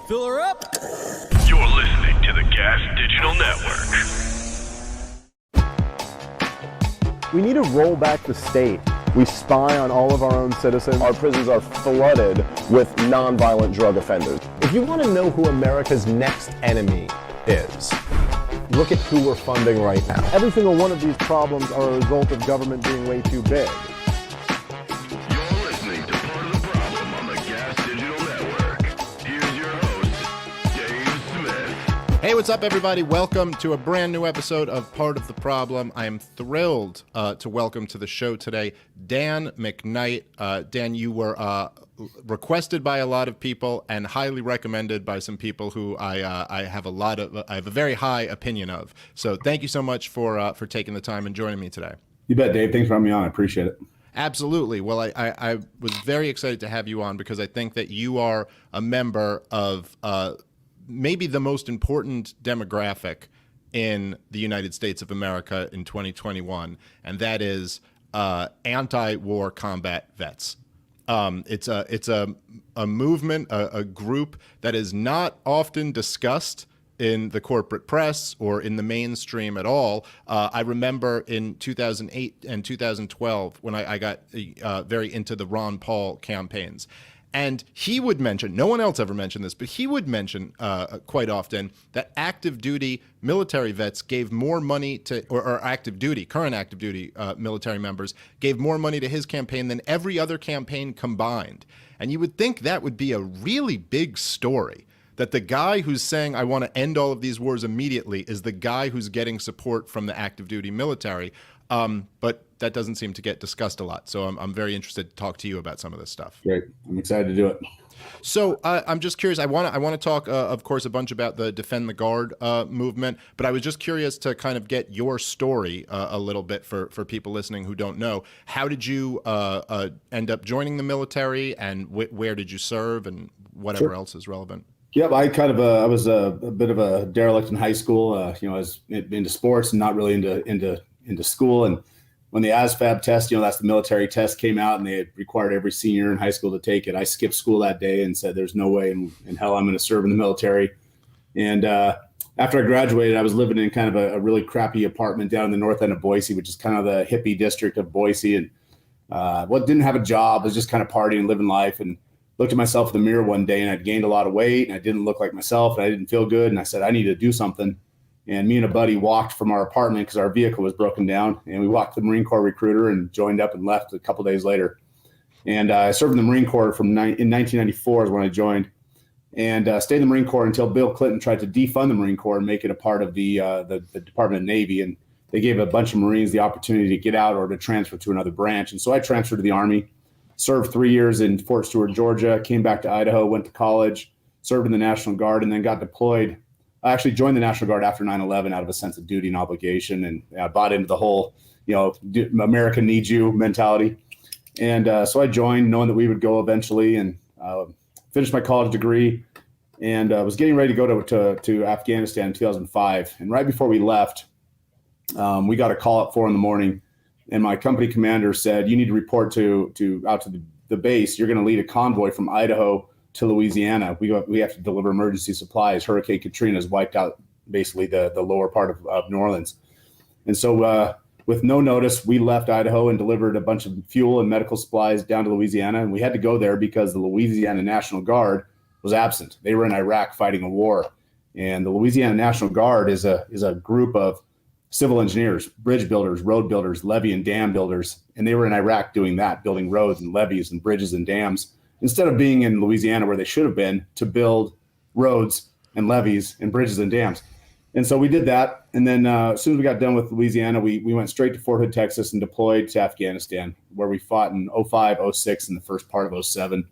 Fill her up. You're listening to the Gas Digital Network. We need to roll back the state. We spy on all of our own citizens. Our prisons are flooded with nonviolent drug offenders. If you want to know who America's next enemy is, look at who we're funding right now. Every single one of these problems are a result of government being way too big. You're listening to Part of the Problem on the Gas Digital Network. Here's your host, Dave Smith. Hey, what's up, everybody? Welcome to a brand new episode of Part of the Problem. I am thrilled to welcome to the show today Dan McNight. Dan, you were requested by a lot of people and highly recommended by some people who I have a very high opinion of. So thank you so much for taking the time and joining me today. You bet, Dave. Thanks for having me on. I appreciate it. Absolutely. Well, I was very excited to have you on because I think that you are a member of maybe the most important demographic in the United States of America in 2021, and that is anti-war combat vets. It's a movement, a group that is not often discussed in the corporate press or in the mainstream at all. I remember in 2008 and 2012 when I got very into the Ron Paul campaigns. And he would mention, no one else ever mentioned this, but he would mention quite often that active duty military vets gave more money to, or current active duty military members gave more money to his campaign than every other campaign combined. And you would think that would be a really big story, that the guy who's saying, I want to end all of these wars immediately, is the guy who's getting support from the active duty military. But that doesn't seem to get discussed a lot. So I'm very interested to talk to you about some of this stuff. Great. I'm excited to do it. So I'm just curious. I want to talk, of course, a bunch about the Defend the Guard movement. But I was just curious to kind of get your story a little bit for people listening who don't know. How did you end up joining the military, and where did you serve, and whatever else is relevant? Yeah, I was a bit of a derelict in high school. I was into sports and not really into school. And when the ASVAB test, that's the military test, came out, and they had required every senior in high school to take it, I skipped school that day and said, there's no way in hell I'm going to serve in the military. And after I graduated, I was living in kind of a really crappy apartment down in the north end of Boise, which is kind of the hippie district of Boise. And didn't have a job, was just kind of partying and living life, and looked at myself in the mirror one day, and I'd gained a lot of weight, and I didn't look like myself, and I didn't feel good. And I said, I need to do something. And me and a buddy walked from our apartment because our vehicle was broken down, and we walked to the Marine Corps recruiter and joined up and left a couple days later. And I served in the Marine Corps in 1994 is when I joined, and stayed in the Marine Corps until Bill Clinton tried to defund the Marine Corps and make it a part of the Department of Navy. And they gave a bunch of Marines the opportunity to get out or to transfer to another branch. And so I transferred to the Army, served 3 years in Fort Stewart, Georgia, came back to Idaho, went to college, served in the National Guard, and then got deployed. I actually joined the National Guard after 9/11 out of a sense of duty and obligation, and I bought into the whole, America needs you mentality. And so I joined knowing that we would go eventually, and finished my college degree, and was getting ready to go to Afghanistan in 2005. And right before we left, we got a call at 4 a.m, and my company commander said, you need to report out to the base. You're going to lead a convoy from Idaho to Louisiana. We have to deliver emergency supplies. Hurricane Katrina has wiped out basically the lower part of New Orleans. And so with no notice, we left Idaho and delivered a bunch of fuel and medical supplies down to Louisiana. And we had to go there because the Louisiana National Guard was absent. They were in Iraq fighting a war. And the Louisiana National Guard is a group of civil engineers, bridge builders, road builders, levee and dam builders. And they were in Iraq doing that, building roads and levees and bridges and dams, instead of being in Louisiana where they should have been to build roads and levees and bridges and dams. And so we did that. And then as soon as we got done with Louisiana, we went straight to Fort Hood, Texas, and deployed to Afghanistan, where we fought in 05, 06, and the first part of 07.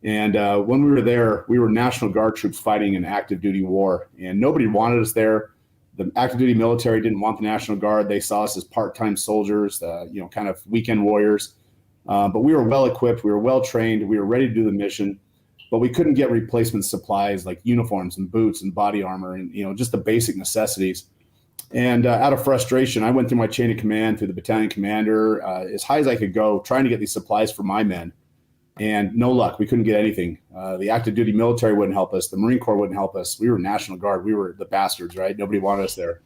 And when we were there, we were National Guard troops fighting an active duty war, and nobody wanted us there. The active duty military didn't want the National Guard. They saw us as part-time soldiers, kind of weekend warriors. But we were well equipped, we were well trained, we were ready to do the mission, but we couldn't get replacement supplies like uniforms and boots and body armor and just the basic necessities. And out of frustration, I went through my chain of command, through the battalion commander, as high as I could go, trying to get these supplies for my men. And no luck. We couldn't get anything. The active duty military wouldn't help us. The Marine Corps wouldn't help us. We were National Guard. We were the bastards, right? Nobody wanted us there.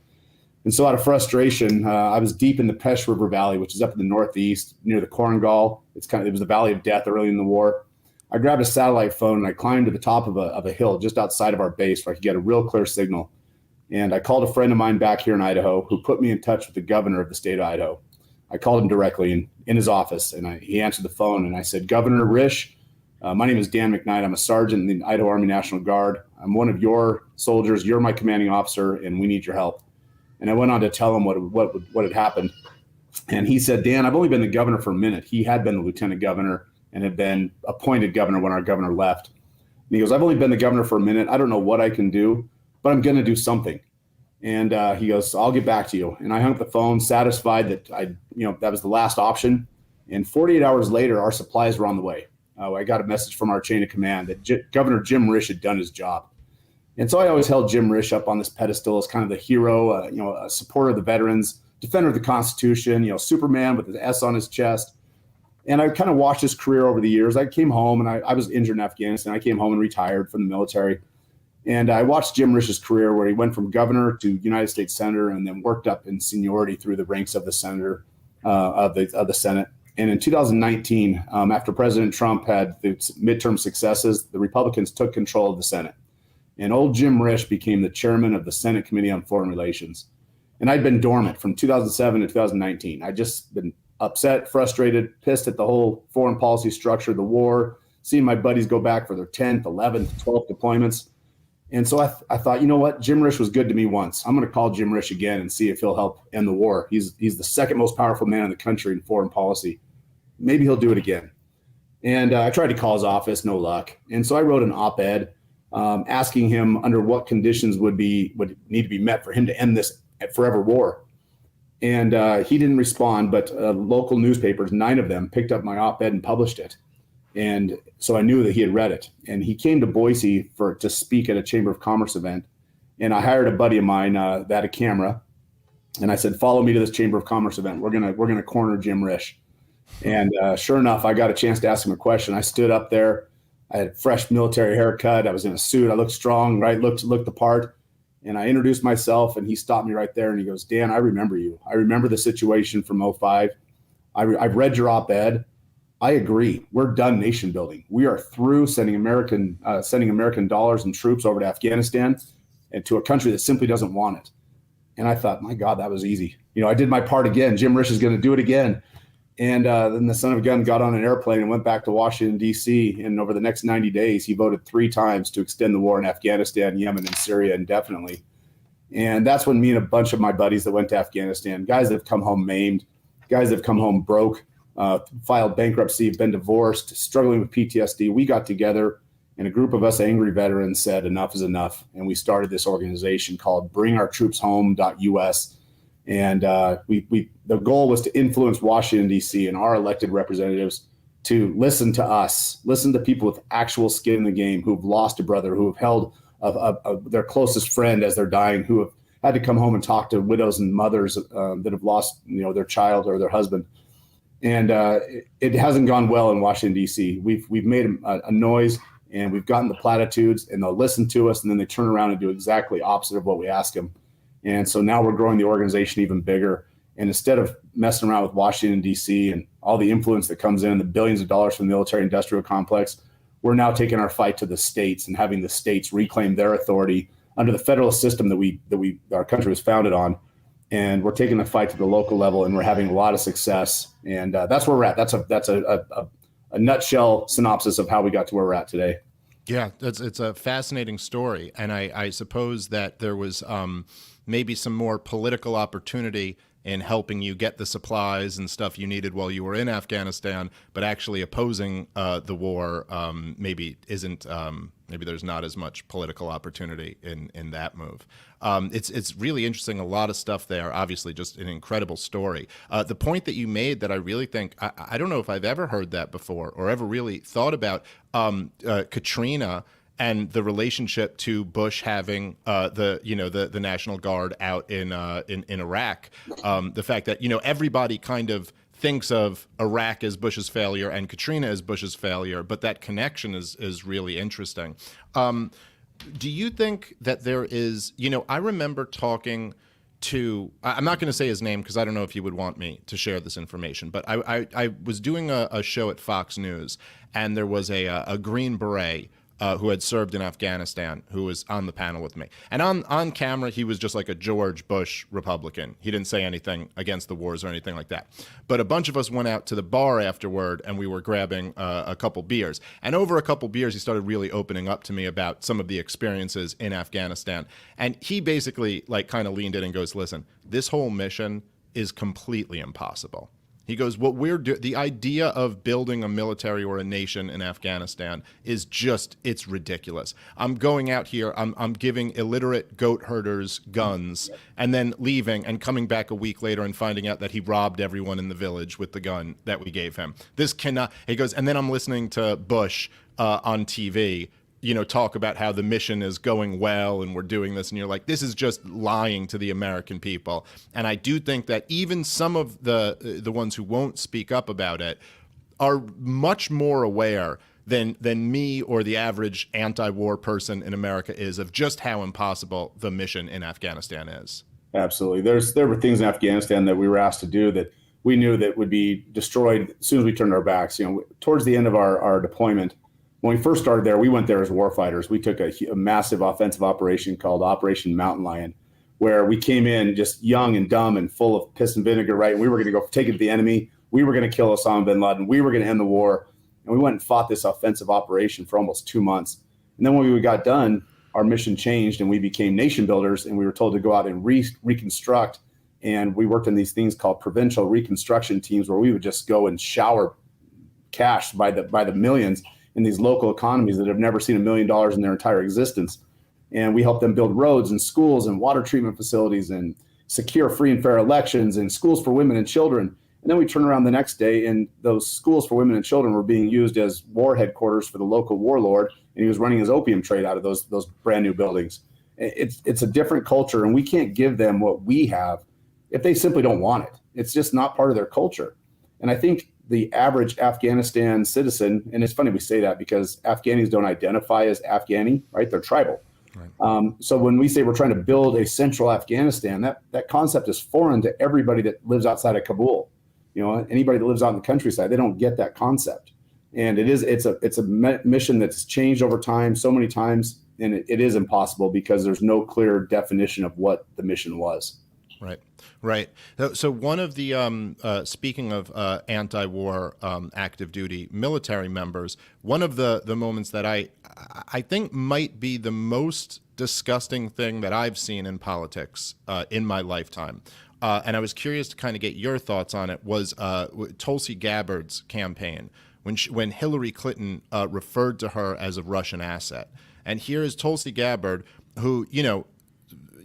And so out of frustration, I was deep in the Pesh River Valley, which is up in the northeast near the Korengal. It was the Valley of Death early in the war. I grabbed a satellite phone and I climbed to the top of a hill just outside of our base where I could get a real clear signal. And I called a friend of mine back here in Idaho who put me in touch with the governor of the state of Idaho. I called him directly in his office, and he answered the phone, and I said, Governor Risch, my name is Dan McNight. I'm a sergeant in the Idaho Army National Guard. I'm one of your soldiers. You're my commanding officer, and we need your help. And I went on to tell him what had happened. And he said, Dan, I've only been the governor for a minute. He had been the lieutenant governor and had been appointed governor when our governor left. And he goes, I've only been the governor for a minute. I don't know what I can do, but I'm going to do something. And he goes, I'll get back to you. And I hung up the phone, satisfied that that was the last option. And 48 hours later, our supplies were on the way. I got a message from our chain of command that Governor Jim Risch had done his job. And so I always held Jim Risch up on this pedestal as kind of the hero, a supporter of the veterans, defender of the Constitution, Superman with his S on his chest. And I kind of watched his career over the years. I came home and I was injured in Afghanistan. I came home and retired from the military. And I watched Jim Risch's career where he went from governor to United States Senator and then worked up in seniority through the ranks of the senator of the Senate. And in 2019, after President Trump had the midterm successes, the Republicans took control of the Senate. And old Jim Risch became the chairman of the Senate Committee on Foreign Relations. And I'd been dormant from 2007 to 2019. I'd just been upset, frustrated, pissed at the whole foreign policy structure, the war, seeing my buddies go back for their 10th, 11th, 12th deployments. And so I thought, you know what? Jim Risch was good to me once. I'm going to call Jim Risch again and see if he'll help end the war. He's the second most powerful man in the country in foreign policy. Maybe he'll do it again. And I tried to call his office, no luck. And so I wrote an op-ed asking him under what conditions would need to be met for him to end this forever war. And he didn't respond, but local newspapers, 9 of them, picked up my op-ed and published it. And so I knew that he had read it. And he came to Boise to speak at a Chamber of Commerce event. And I hired a buddy of mine that had a camera. And I said, follow me to this Chamber of Commerce event. We're gonna corner Jim Risch. And sure enough, I got a chance to ask him a question. I stood up there. I had a fresh military haircut. I was in a suit. I looked strong, right? Looked the part. And I introduced myself, and he stopped me right there. And he goes, Dan, I remember you. I remember the situation from 2005. I've read your op-ed. I agree. We're done nation building. We are through sending American dollars and troops over to Afghanistan and to a country that simply doesn't want it. And I thought, my God, that was easy. I did my part again. Jim Risch is going to do it again. And then the son of a gun got on an airplane and went back to Washington, D.C. And over the next 90 days, he voted 3 times to extend the war in Afghanistan, Yemen, and Syria indefinitely. And that's when me and a bunch of my buddies that went to Afghanistan, guys that have come home maimed, guys that have come home broke, filed bankruptcy, been divorced, struggling with PTSD, we got together and a group of us angry veterans said enough is enough. And we started this organization called BringOurTroopsHome.us. And the goal was to influence Washington, D.C. and our elected representatives to listen to us, listen to people with actual skin in the game who've lost a brother, who have held their closest friend as they're dying, who have had to come home and talk to widows and mothers that have lost their child or their husband. And it hasn't gone well in Washington, D.C. We've made a noise, and we've gotten the platitudes, and they'll listen to us, and then they turn around and do exactly opposite of what we ask them. And so now we're growing the organization even bigger. And instead of messing around with Washington, D.C. and all the influence that comes in and the billions of dollars from the military-industrial complex, we're now taking our fight to the states and having the states reclaim their authority under the federal system that our country was founded on. And we're taking the fight to the local level, and we're having a lot of success. And that's where we're at. That's a nutshell synopsis of how we got to where we're at today. Yeah, it's a fascinating story. And I suppose that there was maybe some more political opportunity in helping you get the supplies and stuff you needed while you were in Afghanistan, but actually opposing the war maybe isn't. Maybe there's not as much political opportunity in that move. It's really interesting. A lot of stuff there. Obviously, just an incredible story. The point that you made that I really think I don't know if I've ever heard that before or ever really thought about Katrina and the relationship to Bush having the National Guard out in Iraq. The fact that everybody kind of thinks of Iraq as Bush's failure and Katrina as Bush's failure, but that connection is really interesting. Do you think that there is, I remember talking to, I'm not going to say his name because I don't know if he would want me to share this information, but I was doing a show at Fox News, and there was a Green Beret who had served in Afghanistan, who was on the panel with me. And on camera, he was just like a George Bush Republican. He didn't say anything against the wars or anything like that. But a bunch of us went out to the bar afterward, and we were grabbing a couple beers. And over a couple beers, he started really opening up to me about some of the experiences in Afghanistan. And he basically kind of leaned in and goes, listen, this whole mission is completely impossible. He goes, what we're doing, the idea of building a military or a nation in Afghanistan is just, it's ridiculous. I'm going out here, I'm giving illiterate goat herders guns and then leaving and coming back a week later and finding out that he robbed everyone in the village with the gun that we gave him. This cannot, he goes, and then I'm listening to Bush on TV, talk about how the mission is going well and we're doing this, and you're like, this is just lying to the American people. And I do think that even some of the ones who won't speak up about it are much more aware than me or the average anti-war person in America is of just how impossible the mission in Afghanistan is. Absolutely. There were things in Afghanistan that we were asked to do that we knew that would be destroyed as soon as we turned our backs. Towards the end of our deployment, when we first started there, we went there as warfighters. We took a massive offensive operation called Operation Mountain Lion, where we came in just young and dumb and full of piss and vinegar, right? And we were going to go take it to the enemy. We were going to kill Osama bin Laden. We were going to end the war. And we went and fought this offensive operation for almost 2 months. And then when we got done, our mission changed and we became nation builders, and we were told to go out and reconstruct. And we worked in these things called provincial reconstruction teams, where we would just go and shower cash by the millions in these local economies that have never seen $1 million in their entire existence. And we help them build roads and schools and water treatment facilities and secure free and fair elections and schools for women and children. And then we turn around the next day, and those schools for women and children were being used as war headquarters for the local warlord, and he was running his opium trade out of those brand new buildings. It's a different culture, and we can't give them what we have if they simply don't want it. It's just not part of their culture. And I think the average Afghanistan citizen, and it's funny we say that because Afghanis don't identify as Afghani, right? They're tribal. Right. So when we say we're trying to build a central Afghanistan, that concept is foreign to everybody that lives outside of Kabul. Anybody that lives out in the countryside, they don't get that concept. And it's a mission that's changed over time so many times, and it is impossible because there's no clear definition of what the mission was. Right. So one of the, speaking of anti-war active duty military members, one of the moments that I think might be the most disgusting thing that I've seen in politics in my lifetime, and I was curious to kind of get your thoughts on it, was Tulsi Gabbard's campaign when Hillary Clinton referred to her as a Russian asset. And here is Tulsi Gabbard, who,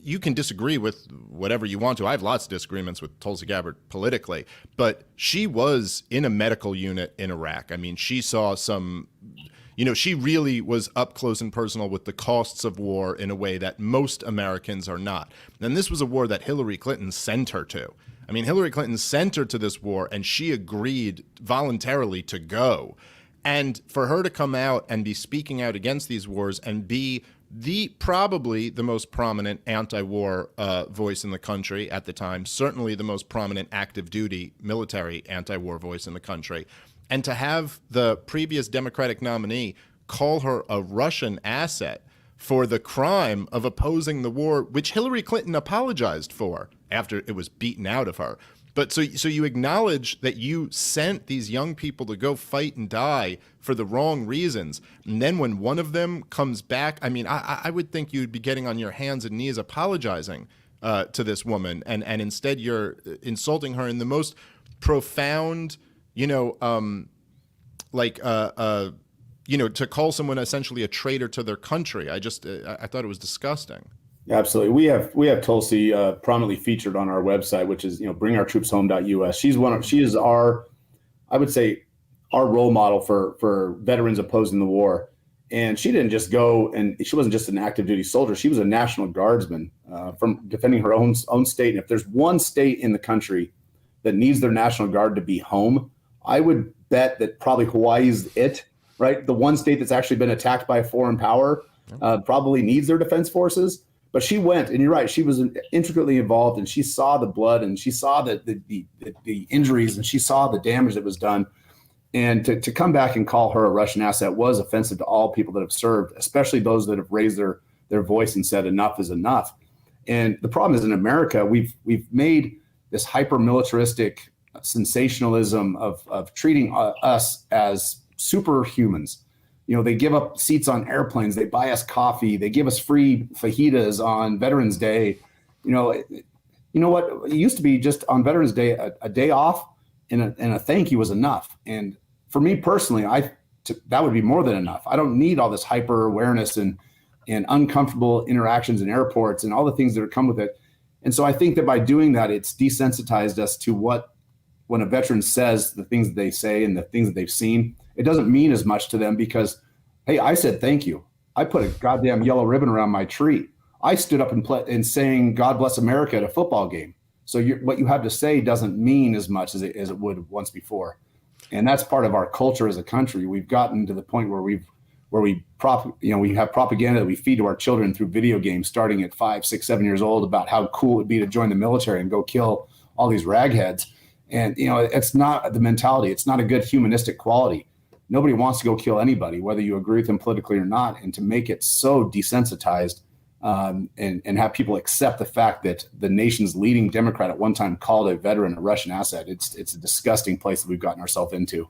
you can disagree with whatever you want to. I have lots of disagreements with Tulsi Gabbard politically, but she was in a medical unit in Iraq. I mean, she saw some, she really was up close and personal with the costs of war in a way that most Americans are not. And this was a war that Hillary Clinton sent her to. I mean, Hillary Clinton sent her to this war, and she agreed voluntarily to go. And for her to come out and be speaking out against these wars and be probably the most prominent anti-war voice in the country at the time, certainly the most prominent active duty military anti-war voice in the country, and to have the previous Democratic nominee call her a Russian asset for the crime of opposing the war, which Hillary Clinton apologized for after it was beaten out of her. But so you acknowledge that you sent these young people to go fight and die for the wrong reasons. And then when one of them comes back, I mean, I would think you'd be getting on your hands and knees apologizing to this woman. And instead you're insulting her in the most profound, to call someone essentially a traitor to their country. I thought it was disgusting. Absolutely. We have Tulsi prominently featured on our website, which is, bringourtroopshome.us. She is our, I would say, our role model for veterans opposing the war. And she didn't just go, and she wasn't just an active duty soldier. She was a National Guardsman from defending her own state. And if there's one state in the country that needs their National Guard to be home, I would bet that probably Hawaii's it, right? The one state that's actually been attacked by a foreign power probably needs their defense forces. But she went, and you're right, she was intricately involved, and she saw the blood, and she saw the injuries, and she saw the damage that was done. And to come back and call her a Russian asset was offensive to all people that have served, especially those that have raised their voice and said enough is enough. And the problem is in America, we've made this hyper-militaristic sensationalism of treating us as superhumans. You know, they give up seats on airplanes, they buy us coffee, they give us free fajitas on Veterans Day. You know what? It used to be just on Veterans Day, a day off and a thank you was enough. And for me personally, that would be more than enough. I don't need all this hyper awareness and uncomfortable interactions in airports and all the things that come with it. And so I think that by doing that, it's desensitized us to when a veteran says the things that they say and the things that they've seen, it doesn't mean as much to them because, hey, I said thank you. I put a goddamn yellow ribbon around my tree. I stood up and sang God Bless America at a football game. So what you have to say doesn't mean as much as it would once before. And that's part of our culture as a country. We've gotten to the point where we have propaganda that we feed to our children through video games starting at 5, 6, 7 years old about how cool it would be to join the military and go kill all these ragheads. And, it's not the mentality. It's not a good humanistic quality. Nobody wants to go kill anybody, whether you agree with them politically or not. And to make it so desensitized and have people accept the fact that the nation's leading Democrat at one time called a veteran a Russian asset, it's a disgusting place that we've gotten ourselves into.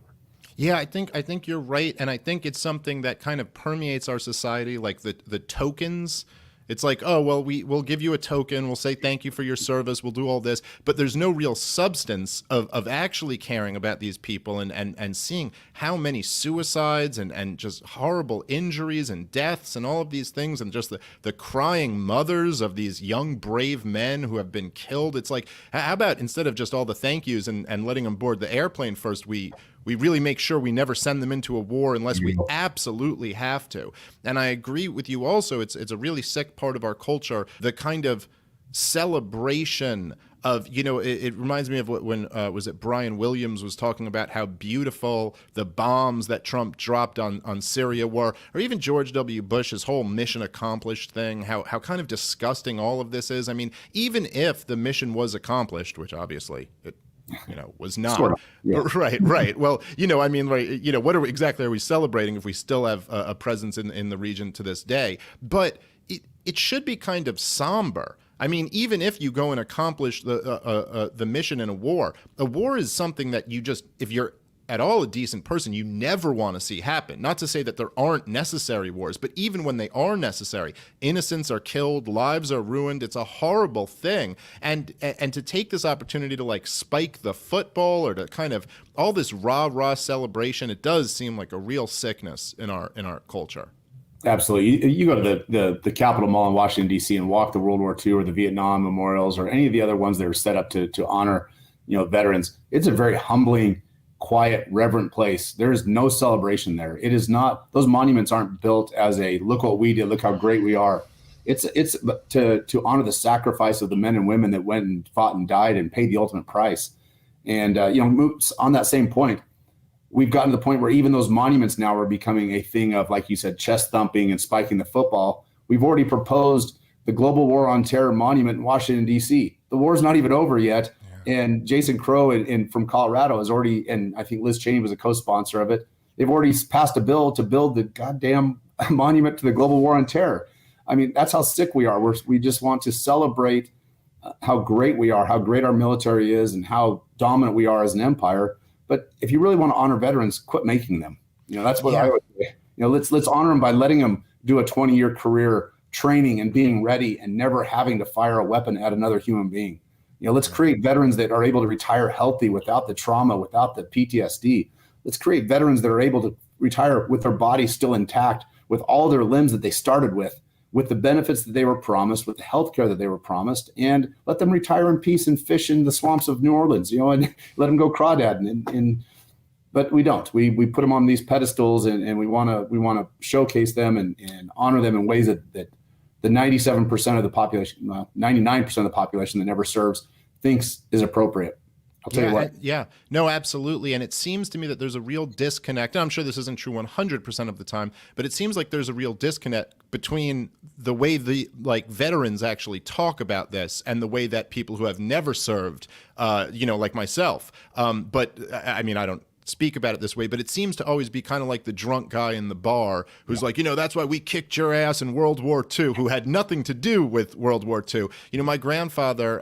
Yeah, I think you're right, and I think it's something that kind of permeates our society, like the tokens. It's like, oh, well, we'll give you a token, we'll say thank you for your service, we'll do all this, but there's no real substance of actually caring about these people and seeing how many suicides and just horrible injuries and deaths and all of these things, and just the crying mothers of these young, brave men who have been killed. It's like, how about instead of just all the thank yous and letting them board the airplane first, we really make sure we never send them into a war unless we absolutely have to. And I agree with you also. It's a really sick part of our culture, the kind of celebration of, it reminds me of when was it Brian Williams was talking about how beautiful the bombs that Trump dropped on Syria were, or even George W. Bush's whole mission accomplished thing, how kind of disgusting all of this is. I mean, even if the mission was accomplished, which obviously it was not. Sort of, yeah. Right. Well, what exactly are we celebrating if we still have a presence in the region to this day? But it should be kind of somber. I mean, even if you go and accomplish the mission in a war is something that if you're at all a decent person, you never want to see happen. Not to say that there aren't necessary wars, but even when they are necessary, innocents are killed, lives are ruined. It's a horrible thing. And to take this opportunity to like spike the football or to kind of all this rah-rah celebration, it does seem like a real sickness in our culture. Absolutely. You go to the Capitol Mall in Washington, D.C. and walk the World War II or the Vietnam memorials or any of the other ones that are set up to honor, veterans. It's a very humbling, quiet, reverent place. There is no celebration there. It is not, those monuments aren't built as a look what we did, look how great we are. It's to honor the sacrifice of the men and women that went and fought and died and paid the ultimate price. And, on that same point, we've gotten to the point where even those monuments now are becoming a thing of, like you said, chest thumping and spiking the football. We've already proposed the Global War on Terror Monument in Washington, D.C. The war's not even over yet. And Jason Crow from Colorado has already, and I think Liz Cheney was a co-sponsor of it. They've already passed a bill to build the goddamn monument to the global war on terror. I mean, that's how sick we are. We just want to celebrate how great we are, how great our military is, and how dominant we are as an empire. But if you really want to honor veterans, quit making them. That's what I would say. Let's honor them by letting them do a 20-year career training and being ready and never having to fire a weapon at another human being. Let's create veterans that are able to retire healthy without the trauma, without the PTSD. Let's create veterans that are able to retire with their body still intact, with all their limbs that they started with the benefits that they were promised, with the health care that they were promised, and let them retire in peace and fish in the swamps of New Orleans, and let them go crawdad. But we don't. We put them on these pedestals and we want to showcase them and honor them in ways that the 97% of the population, 99% of the population that never serves thinks is appropriate. I'll tell you what. Yeah, no, absolutely. And it seems to me that there's a real disconnect. And I'm sure this isn't true 100% of the time, but it seems like there's a real disconnect between the way the veterans actually talk about this and the way that people who have never served, like myself. But I mean, I don't speak about it this way, but it seems to always be kind of like the drunk guy in the bar who's like, that's why we kicked your ass in World War II, who had nothing to do with World War II. My grandfather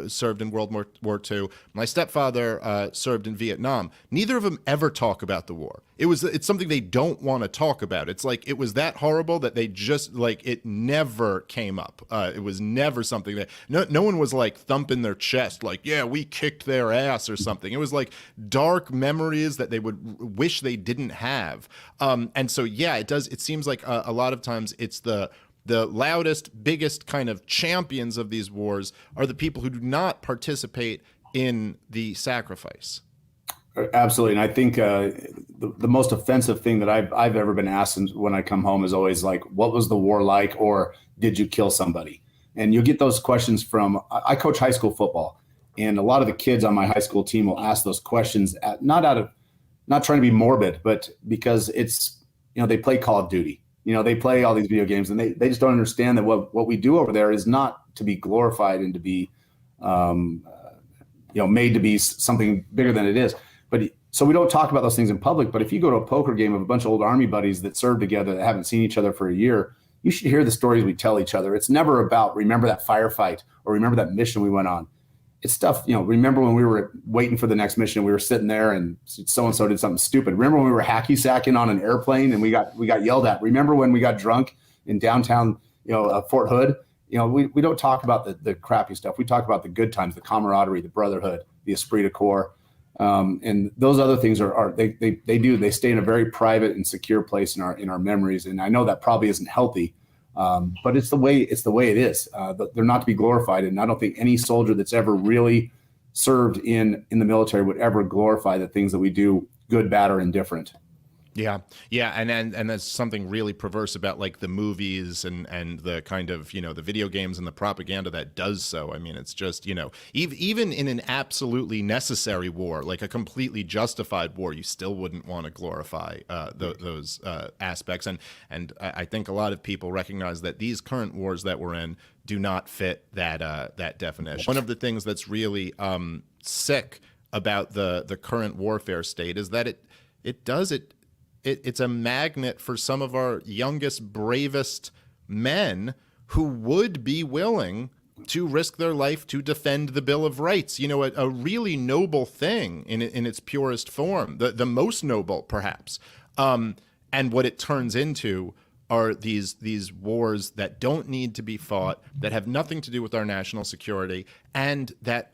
served in World War II. My stepfather served in Vietnam. Neither of them ever talk about the war. It's something they don't want to talk about. It's like it was that horrible that they just it never came up. It was never something that no one was like thumping their chest like, yeah, we kicked their ass or something. It was like dark memories that they would wish they didn't have. And so, yeah, it does. It seems like a lot of times it's the loudest, biggest kind of champions of these wars are the people who do not participate in the sacrifice. Absolutely. And I think the most offensive thing that I've ever been asked when I come home is always like, what was the war like? Or did you kill somebody? And you'll get those questions from, I coach high school football, and a lot of the kids on my high school team will ask those questions not trying to be morbid, but because it's, they play Call of Duty, they play all these video games, and they just don't understand that what we do over there is not to be glorified and to be, made to be something bigger than it is. But so we don't talk about those things in public. But if you go to a poker game of a bunch of old Army buddies that served together that haven't seen each other for a year, you should hear the stories we tell each other. It's never about remember that firefight or remember that mission we went on. It's stuff, remember when we were waiting for the next mission, we were sitting there and so-and-so did something stupid. Remember when we were hacky sacking on an airplane and we got yelled at? Remember when we got drunk in downtown, Fort Hood? We don't talk about the crappy stuff. We talk about the good times, the camaraderie, the brotherhood, the esprit de corps. And those other things they stay in a very private and secure place in our memories. And I know that probably isn't healthy, but it's the way it is. They're not to be glorified. And I don't think any soldier that's ever really served in the military would ever glorify the things that we do, good, bad, or indifferent. Yeah. And there's something really perverse about like the movies and the kind of, the video games and the propaganda that does so. I mean, it's just, even in an absolutely necessary war, like a completely justified war, you still wouldn't want to glorify those aspects. And I think a lot of people recognize that these current wars that we're in do not fit that definition. One of the things that's really sick about the current warfare state is that it's a magnet for some of our youngest, bravest men who would be willing to risk their life to defend the Bill of Rights. A really noble thing in its purest form, the most noble, perhaps. And what it turns into are these wars that don't need to be fought, that have nothing to do with our national security, and that,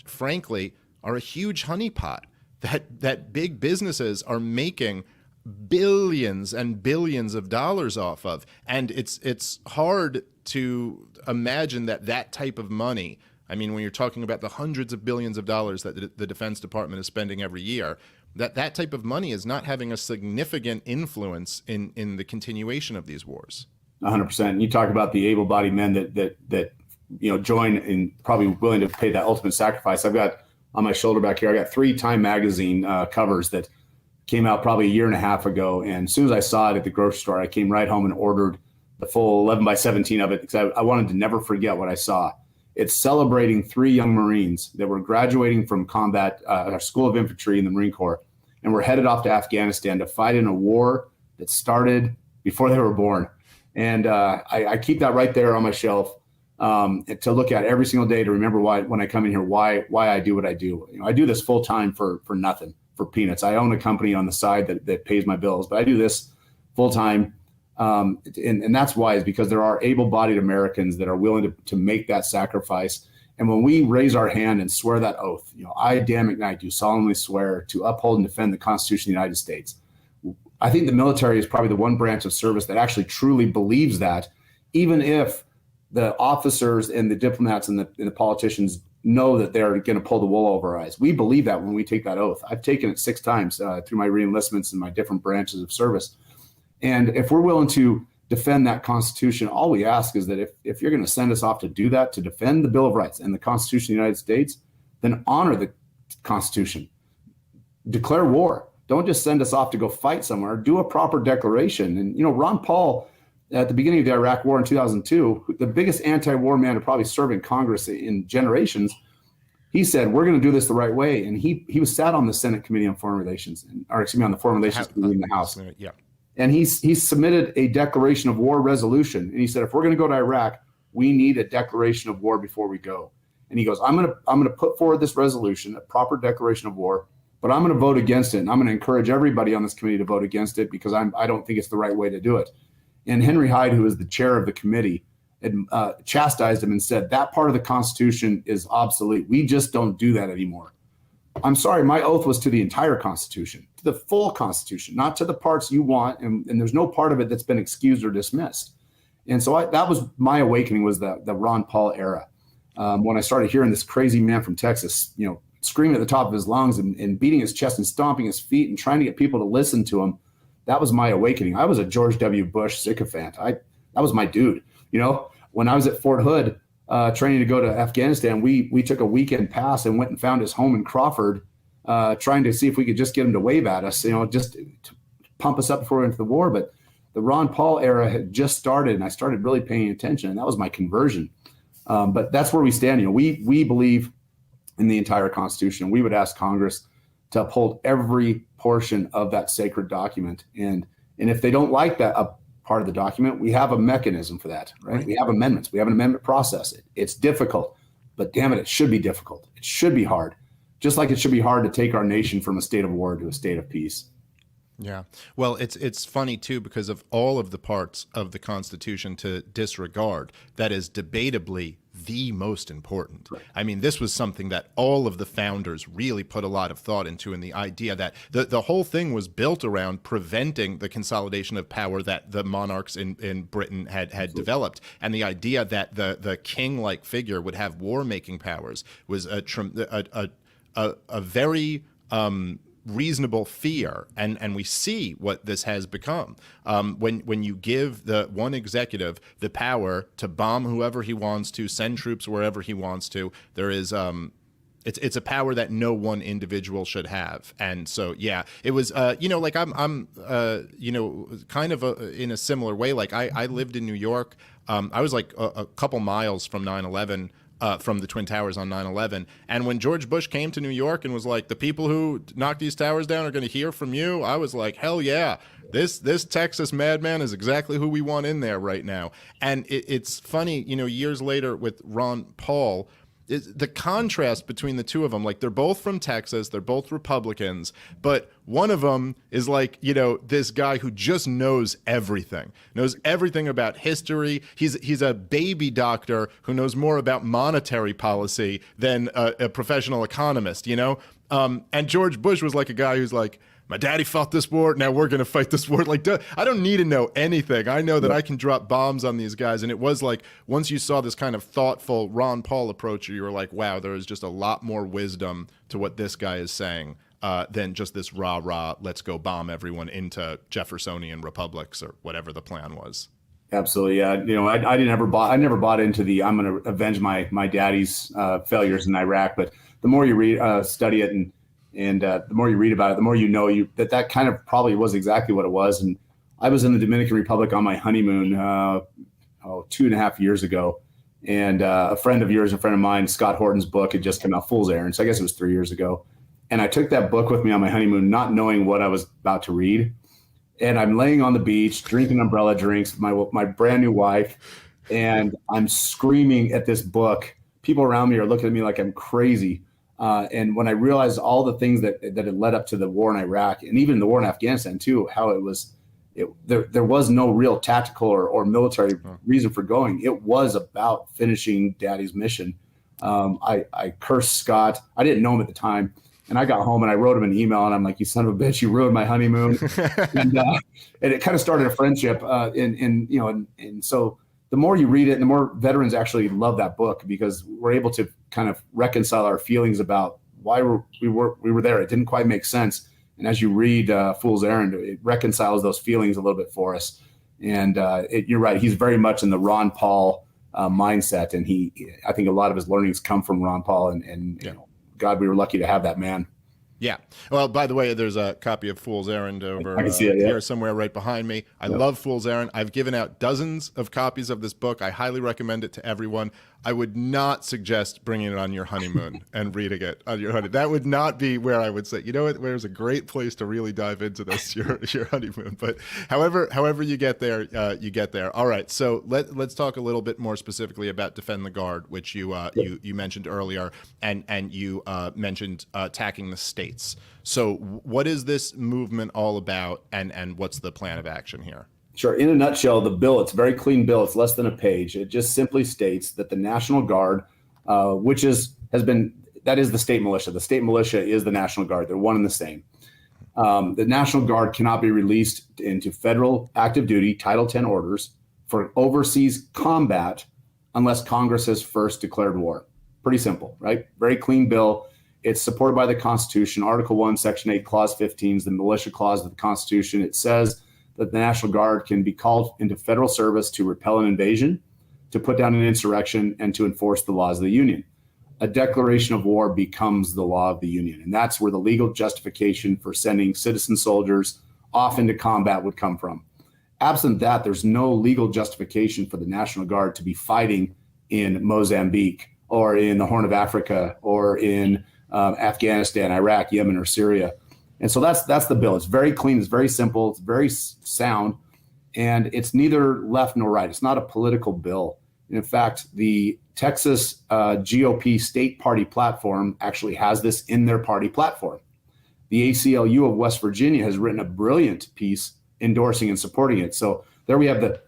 frankly, are a huge honeypot that big businesses are making billions and billions of dollars off of. And it's hard to imagine that type of money, I mean, when you're talking about the hundreds of billions of dollars that the Defense Department is spending every year, that type of money is not having a significant influence in the continuation of these wars. 100%. You talk about the able-bodied men that join and probably willing to pay that ultimate sacrifice. I've got on my shoulder back here, I got 3 Time magazine covers that came out probably a year and a half ago. And as soon as I saw it at the grocery store, I came right home and ordered the full 11x17 of it because I wanted to never forget what I saw. It's celebrating 3 young Marines that were graduating from combat, our School of Infantry in the Marine Corps, and were headed off to Afghanistan to fight in a war that started before they were born. And I keep that right there on my shelf to look at every single day to remember when I come in here, why I do what I do. I do this full time for nothing. For peanuts. I own a company on the side that pays my bills, but I do this full time. And that's why, is because there are able-bodied Americans that are willing to make that sacrifice. And when we raise our hand and swear that oath, I, Dan McNight, do solemnly swear to uphold and defend the Constitution of the United States. I think the military is probably the one branch of service that actually truly believes that, even if the officers and the diplomats and the politicians know that they're going to pull the wool over our eyes. We believe that when we take that oath. I've taken it 6 times through my reenlistments and my different branches of service. And if we're willing to defend that Constitution, all we ask is that if you're going to send us off to do that, to defend the Bill of Rights and the Constitution of the United States, then honor Constitution. Declare war. Don't just send us off to go fight somewhere. Do a proper declaration. And, Ron Paul, at the beginning of the Iraq War in 2002, the biggest anti-war man to probably serve in Congress in generations, he said, we're going to do this the right way. And he was sat on the Senate Committee on Foreign Relations, on the Foreign Relations Committee in the House. Yeah. And he submitted a declaration of war resolution. And he said, if we're going to go to Iraq, we need a declaration of war before we go. And he goes, I'm going to put forward this resolution, a proper declaration of war, but I'm going to vote against it. And I'm going to encourage everybody on this committee to vote against it because I don't think it's the right way to do it. And Henry Hyde, who is the chair of the committee, chastised him and said, that part of the Constitution is obsolete. We just don't do that anymore. I'm sorry, my oath was to the entire Constitution, to the full Constitution, not to the parts you want. And there's no part of it that's been excused or dismissed. And so that was my awakening, was the Ron Paul era. When I started hearing this crazy man from Texas, screaming at the top of his lungs and beating his chest and stomping his feet and trying to get people to listen to him, that was my awakening. I was a George W. Bush sycophant. That was my dude. When I was at Fort Hood training to go to Afghanistan, we took a weekend pass and went and found his home in Crawford, trying to see if we could just get him to wave at us, just to pump us up before we went to the war. But the Ron Paul era had just started, and I started really paying attention, and that was my conversion. But that's where we stand. We believe in the entire Constitution. We would ask Congress to uphold every portion of that sacred document. And if they don't like that part of the document, we have a mechanism for that, right? We have amendments. We have an amendment process. It's difficult, but damn it should be difficult. It should be hard, just like it should be hard to take our nation from a state of war to a state of peace. Yeah. Well, it's funny, too, because of all of the parts of the Constitution to disregard, that is debatably the most important. Right. I mean, this was something that all of the founders really put a lot of thought into, in the idea that the whole thing was built around preventing the consolidation of power that the monarchs in Britain had developed. And the idea that the king-like figure would have war-making powers was a very reasonable fear, and we see what this has become. When you give the one executive the power to bomb whoever he wants to, send troops wherever he wants to, there is it's a power that no one individual should have. And so it was like I'm kind of in a similar way. Like I lived in New York. I was like a couple miles from 9/11. From the Twin Towers on 9/11. And when George Bush came to New York and was like, the people who knocked these towers down are going to hear from you, I was like, hell yeah, this Texas madman is exactly who we want in there right now. And it's funny, years later with Ron Paul, the contrast between the two of them, like they're both from Texas, they're both Republicans, but one of them is like, this guy who just knows everything about history. He's a baby doctor who knows more about monetary policy than a professional economist, and George Bush was like a guy who's like, my daddy fought this war, now we're going to fight this war. Like, I don't need to know anything. I know that I can drop bombs on these guys. And it was like, once you saw this kind of thoughtful Ron Paul approach, you were like, wow, there is just a lot more wisdom to what this guy is saying than just this rah-rah, let's go bomb everyone into Jeffersonian republics or whatever the plan was. Absolutely. Yeah. I never bought into the, I'm going to avenge my daddy's failures in Iraq. But the more you read, study it, and the more you read about it, the more that kind of probably was exactly what it was. And I was in the Dominican Republic on my honeymoon 2.5 years ago. And a friend of mine, Scott Horton's book had just come out, Fool's Errand. So I guess it was 3 years ago. And I took that book with me on my honeymoon, not knowing what I was about to read. And I'm laying on the beach, drinking umbrella drinks with my brand new wife. And I'm screaming at this book. People around me are looking at me like I'm crazy. And when I realized all the things that had led up to the war in Iraq, and even the war in Afghanistan too, how there was no real tactical or military reason for going. It was about finishing Daddy's mission. I cursed Scott. I didn't know him at the time. And I got home and I wrote him an email and I'm like, you son of a bitch, you ruined my honeymoon. and it kind of started a friendship. And so the more you read it, the more veterans actually love that book, because we're able to kind of reconcile our feelings about why we were there. It didn't quite make sense. And as you read Fool's Errand, it reconciles those feelings a little bit for us. And you're right. He's very much in the Ron Paul mindset. And I think a lot of his learnings come from Ron Paul and God, we were lucky to have that man. Yeah. Well, by the way, there's a copy of Fool's Errand over I can see it, yeah. here somewhere right behind me. I love Fool's Errand. I've given out dozens of copies of this book. I highly recommend it to everyone. I would not suggest bringing it on your honeymoon and reading it on your honeymoon. That would not be where I would say, you know what, where's a great place to really dive into this, your honeymoon. But however you get there, you get there. All right. So let's talk a little bit more specifically about Defend the Guard, which you mentioned earlier, and you mentioned attacking the states. So what is this movement all about, and what's the plan of action here? Sure. In a nutshell, the bill, it's a very clean bill. It's less than a page. It just simply states that the National Guard, which is the state militia. The state militia is the National Guard. They're one and the same. The National Guard cannot be released into federal active duty Title 10 orders for overseas combat unless Congress has first declared war. Pretty simple, right? Very clean bill. It's supported by the Constitution. Article 1, Section 8, Clause 15 is the militia clause of the Constitution. It says that the National Guard can be called into federal service to repel an invasion, to put down an insurrection, and to enforce the laws of the Union. A declaration of war becomes the law of the Union, and that's where the legal justification for sending citizen soldiers off into combat would come from. Absent that, there's no legal justification for the National Guard to be fighting in Mozambique or in the Horn of Africa or in Afghanistan, Iraq, Yemen, or Syria. And so that's the bill. It's very clean. It's very simple. It's very sound. And it's neither left nor right. It's not a political bill. In fact, the Texas GOP state party platform actually has this in their party platform. The ACLU of West Virginia has written a brilliant piece endorsing and supporting it. So there we have the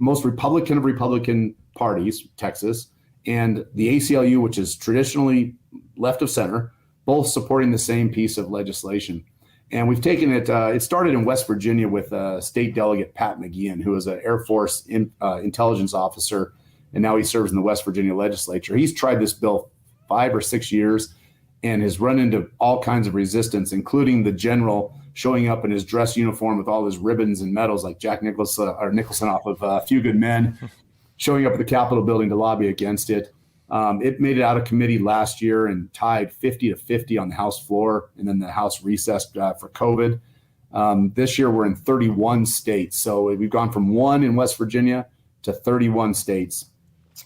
most Republican of Republican parties, Texas, and the ACLU, which is traditionally left of center, both supporting the same piece of legislation. And we've taken it, it started in West Virginia with State Delegate Pat McGeehan, who is an Air Force intelligence officer, and now he serves in the West Virginia legislature. He's tried this bill 5 or 6 years and has run into all kinds of resistance, including the general showing up in his dress uniform with all his ribbons and medals, like Jack Nicholson off of A Few Good Men, showing up at the Capitol building to lobby against it. It made it out of committee last year and tied 50-50 on the House floor, and then the House recessed for COVID. This year we're in 31 states. So we've gone from 1 in West Virginia to 31 states.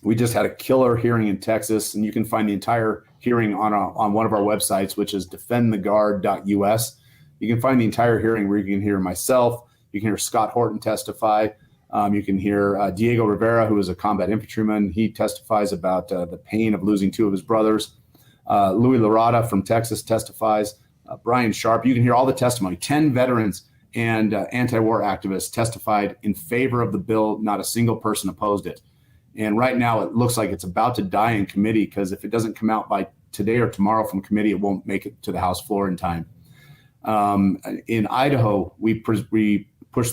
We just had a killer hearing in Texas, and you can find the entire hearing on one of our websites, which is defendtheguard.us. You can find the entire hearing where you can hear myself, you can hear Scott Horton testify. You can hear Diego Rivera, who is a combat infantryman. He testifies about the pain of losing 2 of his brothers. Louis Larada from Texas testifies. Brian Sharp. You can hear all the testimony. 10 veterans and anti-war activists testified in favor of the bill. Not a single person opposed it. And right now it looks like it's about to die in committee, because if it doesn't come out by today or tomorrow from committee, it won't make it to the House floor in time. In Idaho, we pushed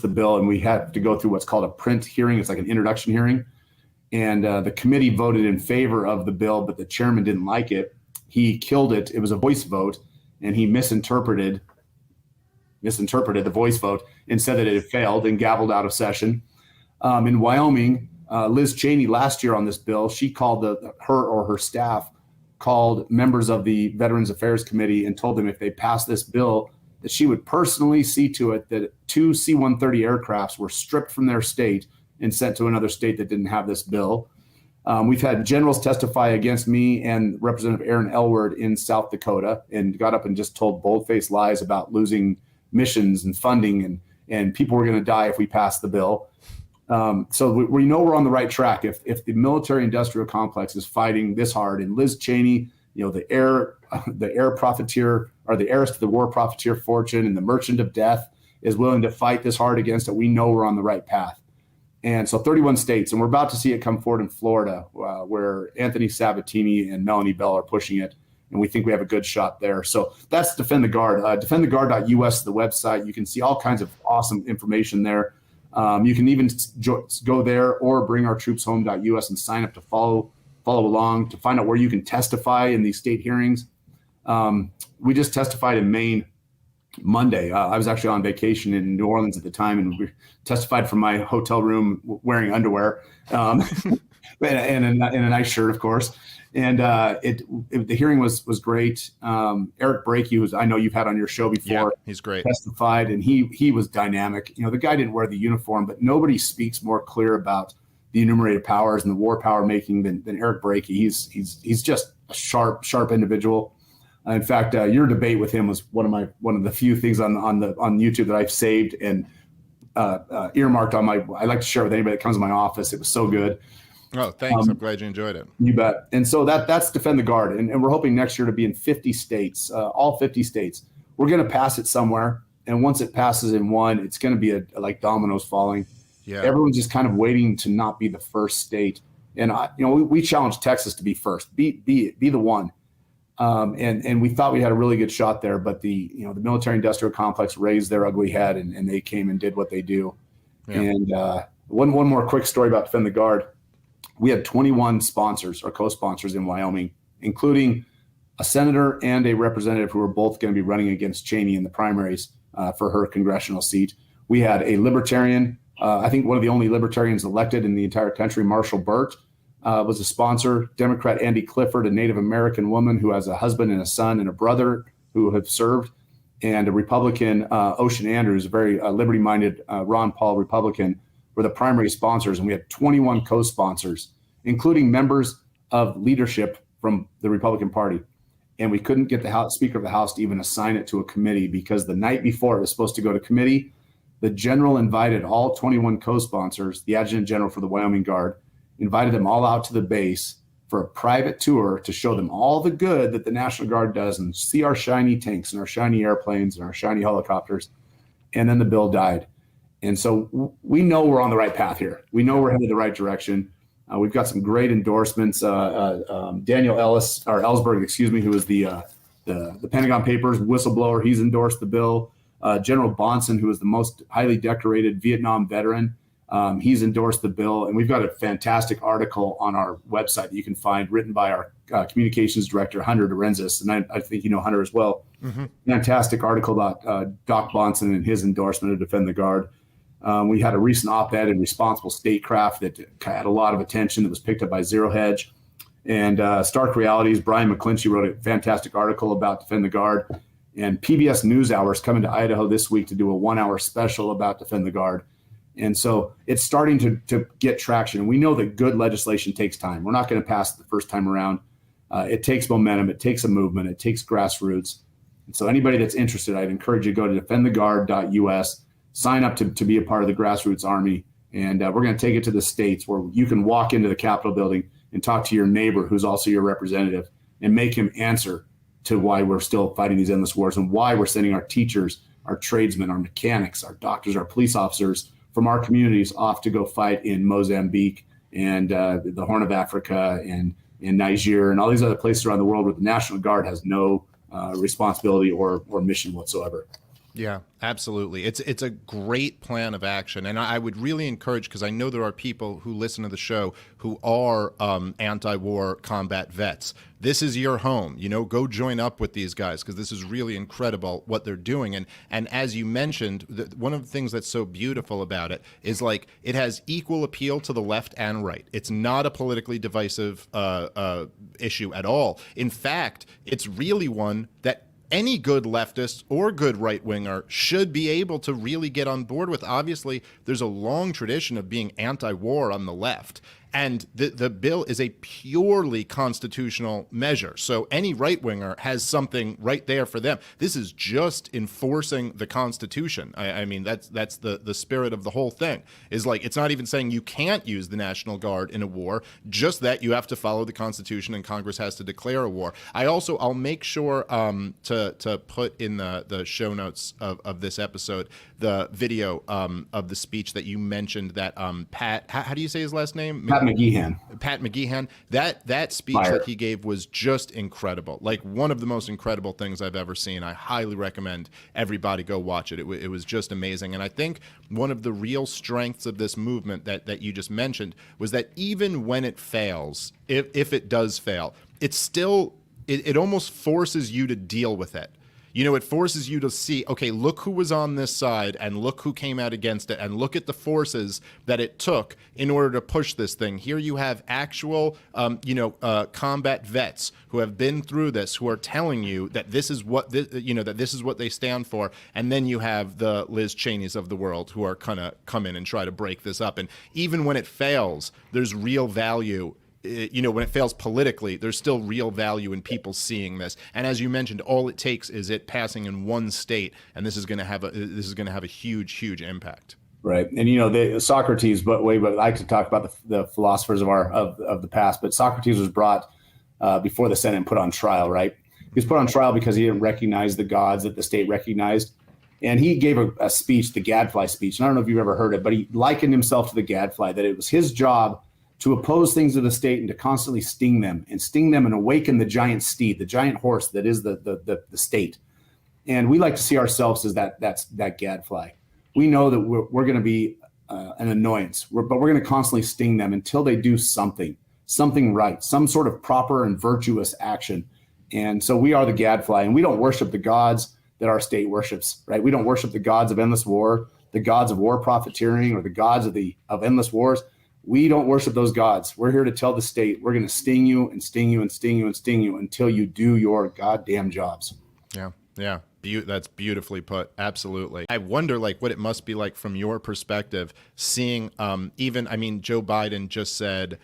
the bill, and we had to go through what's called a print hearing. It's like an introduction hearing. And the committee voted in favor of the bill, but the chairman didn't like it. He killed it. It was a voice vote, and he misinterpreted the voice vote and said that it had failed and gavelled out of session. In Wyoming, Liz Cheney last year on this bill, she called her staff called members of the Veterans Affairs Committee and told them if they passed this bill, that she would personally see to it that 2 C-130 aircrafts were stripped from their state and sent to another state that didn't have this bill. We've had generals testify against me and Representative Aaron Elward in South Dakota, and got up and just told bold-faced lies about losing missions and funding, and people were going to die if we passed the bill. So we know we're on the right track. If the military-industrial complex is fighting this hard, and Liz Cheney, the heir profiteer, or the heiress to the war profiteer fortune, and the merchant of death is willing to fight this hard against it, we know we're on the right path. And so 31 states, and we're about to see it come forward in Florida, where Anthony Sabatini and Melanie Bell are pushing it, and we think we have a good shot there. So that's Defend the Guard. Defendtheguard.us is the website. You can see all kinds of awesome information there. You can even go there or bringourtroopshome.us and sign up to follow along, to find out where you can testify in these state hearings. We just testified in Maine Monday. I was actually on vacation in New Orleans at the time, and we testified from my hotel room wearing underwear. and a nice shirt, of course. And the hearing was great. Eric Brakey, who I know you've had on your show before, Yeah, he's great. Testified, and he was dynamic. The guy didn't wear the uniform, but nobody speaks more clear about the enumerated powers and the war power making than Eric Brakey. He's just a sharp individual. In fact, your debate with him was one of the few things on YouTube that I've saved and earmarked on my. I like to share it with anybody that comes to my office. It was so good. Oh, thanks. I'm glad you enjoyed it. You bet. And so that's Defend the Guard. And we're hoping next year to be in 50 states, all 50 states. We're going to pass it somewhere. And once it passes in one, it's going to be like dominoes falling. Yeah. Everyone's just kind of waiting to not be the first state. And, we challenged Texas to be first, be the one. And we thought we had a really good shot there, but the military industrial complex raised their ugly head and they came and did what they do. Yeah. And one more quick story about Defend the Guard. We had 21 sponsors or co-sponsors in Wyoming, including a senator and a representative who were both going to be running against Cheney in the primaries for her congressional seat. We had a libertarian, I think one of the only libertarians elected in the entire country, Marshall Burt, was a sponsor. Democrat Andy Clifford, a Native American woman who has a husband and a son and a brother who have served, and a Republican, Ocean Andrews, a very liberty-minded Ron Paul Republican, were the primary sponsors, and we had 21 co-sponsors, including members of leadership from the Republican Party. And we couldn't get the Speaker of the House to even assign it to a committee because the night before it was supposed to go to committee, the general invited all 21 co-sponsors, the Adjutant General for the Wyoming Guard, invited them all out to the base for a private tour to show them all the good that the National Guard does and see our shiny tanks and our shiny airplanes and our shiny helicopters. And then the bill died. And so we know we're on the right path here. We know we're headed the right direction. We've got some great endorsements. Daniel Ellsberg, who is the Pentagon Papers whistleblower, he's endorsed the bill. General Bonson, who is the most highly decorated Vietnam veteran, he's endorsed the bill. And we've got a fantastic article on our website that you can find, written by our communications director, Hunter Dorenzis. And I think you know Hunter as well. Mm-hmm. Fantastic article about Doc Bonson and his endorsement of Defend the Guard. We had a recent op-ed in Responsible Statecraft that had a lot of attention that was picked up by Zero Hedge. And Stark Realities, Brian McClinchy wrote a fantastic article about Defend the Guard. And PBS NewsHour is coming to Idaho this week to do a 1-hour special about Defend the Guard. And so it's starting to get traction. And we know that good legislation takes time. We're not going to pass it the first time around. It takes momentum. It takes a movement. It takes grassroots. And so anybody that's interested, I'd encourage you to go to defendtheguard.us. Sign up to be a part of the grassroots army, and we're going to take it to the states where you can walk into the Capitol building and talk to your neighbor who's also your representative and make him answer to why we're still fighting these endless wars and why we're sending our teachers, our tradesmen, our mechanics, our doctors, our police officers from our communities off to go fight in Mozambique and the Horn of Africa and in Niger and all these other places around the world where the National Guard has no responsibility or mission whatsoever. Yeah, absolutely. It's a great plan of action. And I would really encourage, because I know there are people who listen to the show who are anti-war combat vets. This is your home. Go join up with these guys, because this is really incredible what they're doing. And as you mentioned, one of the things that's so beautiful about it is it has equal appeal to the left and right. It's not a politically divisive issue at all. In fact, it's really one that any good leftist or good right-winger should be able to really get on board with. Obviously, there's a long tradition of being anti-war on the left. And the bill is a purely constitutional measure. So any right-winger has something right there for them. This is just enforcing the Constitution. I mean, that's the spirit of the whole thing. Is it's not even saying you can't use the National Guard in a war, just that you have to follow the Constitution and Congress has to declare a war. I'll make sure to put in the show notes of this episode the video of the speech that you mentioned that Pat, how do you say his last name? Pat McGeehan. That speech Fire. that he gave was just incredible. One of the most incredible things I've ever seen. I highly recommend everybody go watch it. It was just amazing. And I think one of the real strengths of this movement that you just mentioned was that even when it fails, if it does fail, it's still, it almost forces you to deal with it. It forces you to see, okay, look who was on this side and look who came out against it and look at the forces that it took in order to push this thing. Here you have actual, combat vets who have been through this, who are telling you that this is what that this is what they stand for. And then you have the Liz Cheneys of the world who are kind of come in and try to break this up. And even when it fails, there's real value. When it fails politically, there's still real value in people seeing this. And as you mentioned, all it takes is it passing in one state, and this is going to have a huge impact. Right, and the Socrates, but I like to talk about the philosophers of the past. But Socrates was brought before the Senate and put on trial. Right, he was put on trial because he didn't recognize the gods that the state recognized, and he gave a speech, the gadfly speech. And I don't know if you've ever heard it, but he likened himself to the gadfly. That it was his job to oppose things of the state and to constantly sting them and awaken the giant steed, the giant horse that is the state. And we like to see ourselves as that gadfly. We know that we're going to be an annoyance, but we're going to constantly sting them until they do something right, some sort of proper and virtuous action. And so we are the gadfly, and we don't worship the gods that our state worships, right? We don't worship the gods of endless war, the gods of war profiteering, or the gods of endless wars. We don't worship those gods. We're here to tell the state, we're going to sting you and sting you and sting you and sting you until you do your goddamn jobs. Yeah. That's beautifully put. Absolutely. I wonder, what it must be like from your perspective, seeing Joe Biden just said